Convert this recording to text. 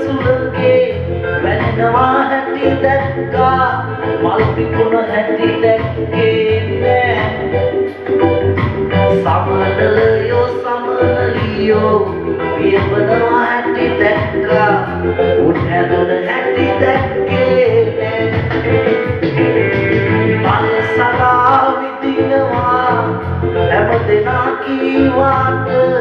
සුළඟේ වැනෙනවා හැටි දැක්කා මල් පිපුණ හැටි දැක්කේ නෑ සමනලයෝ සමනලියෝ පියවනවා හැටි දැක්කා උන් හැදුන හැටි දැක්කේ නෑ මල් සලා විදිනවා හැම දෙනා කීවාට